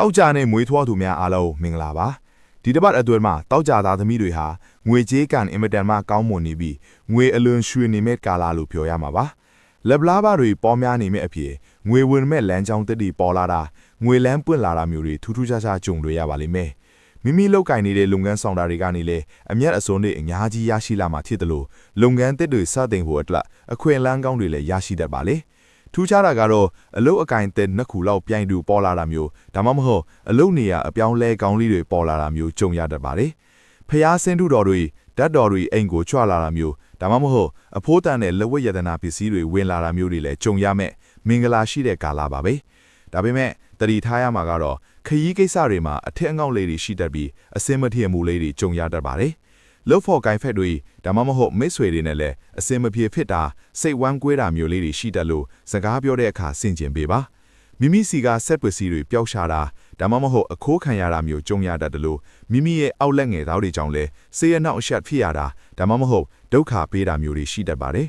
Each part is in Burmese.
တောက်ကြနဲ့မွေးထွားသူများအားလုံးမင်္ဂလာပါဒီတစ်ပတ်အတွင်းမှာတောက်ကြသားသမီးတွေဟာငွေကြေးကန်အင်မတန်မှကောင်းမွန်နေပြီးငွေအလွန်ရွှေနေမဲ့ကာလလို့ပြောရမှာပါလက်ပလားပါတွေပေါ်များနေမဲ့အဖြစ်ငွေဝင်မဲ့လမ်းကြောင်းတက်တီပေါ်လာတာငွေလန်းပွင့်လာတာမျိုးတွေထူးထူးခြားခြားကြုံတွေ့ရပါလိမ့်မယ်မိမိလောက်ကင်နေတဲ့လုပ်ငန်းဆောင်တာတွေကနေလည်းအမျက်အစွန်းတွေအများကြီးရရှိလာမှာဖြစ်တယ်လို့လုပ်ငန်းသစ်တွေစတင်ဖို့အတွက်အခွင့်အလမ်းကောင်းတွေလည်းရရှိတတ်ပါလေထူးခြားတာကတော့အလုတ်အကင်တဲ့နှစ်ခုလောက်ပြိုင်တူပေါ်လာတာမျိုးဒါမှမဟုတ်အလုတ်နေရအပြောင်းလဲကောင်းလေးတွေပေါ်လာတာမျိုးကြုံရတတ်ပါတယ်ဖျားစင်းထုတော်တွေဓာတ်တော်တွေအိမ်ကိုချွလာတာမျိုးဒါမှမဟုတ်အဖိုးတန်တဲ့လက်ဝတ်ရတနာပစ္စည်းတွေဝင်လာတာမျိုးတွေလည်းကြုံရမဲ့မင်္ဂလာရှိတဲ့ကာလပါပဲဒါပေမဲ့တတိထားရမှာကတော့ခရီးကိစ္စတွေမှာအထက်အငေါက်လေးတွေရှိတတ်ပြီးအစင်မထင်မှုလေးတွေကြုံရတတ်ပါတယ်လို့ဖို့ကိုင်ဖက်တွေဒါမှမဟုတ်မိတ်ဆွေတွေနဲ့လည်းအစင်မပြေဖြစ်တာစိတ်ဝမ်းကွဲတာမျိုးလေးတွေရှိတတ်လို့စကားပြောတဲ့အခါဆင်ခြင်ပေးပါမိမိစီကဆက်ပစ္စည်းတွေပျောက်ရှာတာဒါမှမဟုတ်အခိုးခံရတာမျိုးကြုံရတတ်တယ်လို့မိမိရဲ့အောက်လက်ငယ်သားတွေကြောင့်လည်းဆေးရနောက်အရှက်ဖြစ်ရတာဒါမှမဟုတ်ဒုက္ခပေးတာမျိုးတွေရှိတတ်ပါတယ်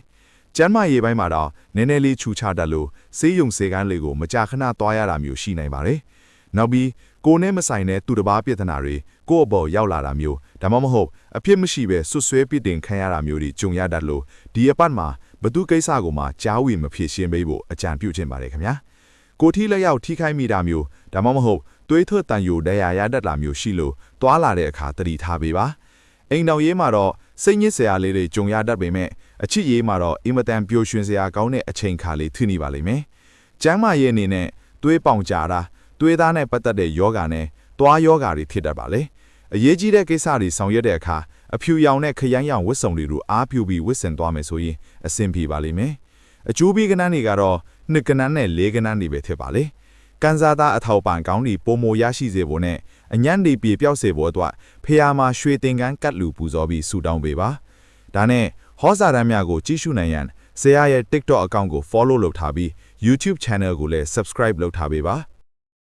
ကျမ်းမာရေးပိုင်းမှာတော့နည်းနည်းလေးခြူချတတ်လို့ဆေးရုံဆေးကန်းလေးကိုမကြာခဏသွားရတာမျိုးရှိနိုင်ပါတယ်နောက်ပြီးကိုယ်နဲ့မဆိုင်တဲ့သူတစ်ပါးပြဿနာတွေကိုယ့်အပေါ်ရောက်လာတာမျိုးဒါမှမဟုတ်အဖြစ်မရှိပဲဆွဆွဲပြစ်တင်ခံရတာမျိုးတွေကြုံရတတ်လို့ဒီအပတ်မှာဘသူကိစ္စကိုမှကြားဝင်မဖြစ်ရှင်းပေးဖို့အကြံပြုချင်ပါတယ်ခင်ဗျာကိုထီလက်ရောက်ထိခိုက်မိတာမျိုးဒါမှမဟုတ်သွေးထွက်တန်ယိုဒဏ်ရာရတတ်တာမျိုးရှိလို့တွာလာတဲ့အခါတတိထားပေးပါအိမ်တော်ရေးမှာတော့စိတ်ညစ်စရာလေးတွေကြုံရတတ်ပေမဲ့အချစ်ရေးမှာတော့အင်မတန်ပျော်ရွှင်စရာကောင်းတဲ့အချိန်ခါလေးထိနေပါလိမ့်မယ်ကျမ်းမာရေးအနေနဲ့သွေးပေါင်ကြတာသွေးသားနဲ့ပတ်သက်တဲ့ယောဂါနဲ့တွားယောဂါတွေဖြစ်တတ်ပါလေအရေးကြီးတဲ့ကိစ္စတွေဆောင်ရွက်တဲ့အခါအဖြူရောင်နဲ့ခရမ်းရောင်ဝတ်စုံတွေကိုအားပြုပြီးဝတ်ဆင်သွားမယ်ဆိုရင်အဆင်ပြေပါလိမ့်မယ်အကျိုးပေးကဏ္ဍတွေကတော့နှစ်ကဏ္ဍနဲ့လေးကဏ္ဍတွေပဲဖြစ်ပါလေကန်စားသားအထောက်ပံ့ကောင်းတွေပုံမရရှိစေဖို့နဲ့အညံ့တွေပြေပြောက်စေဖို့အတွက်ဖျားမှာရွှေတင်ကန်းကတ်လူပူဇော်ပြီးဆူတောင်းပေးပါဒါနဲ့ဟောစာတမ်းများကိုကြည့်ရှုနိုင်ရန်ဆရာရဲ့ TikTok အကောင့်ကို follow လုပ်ထားပြီး YouTube channel ကိုလည်း subscribe လုပ်ထားပေးပါ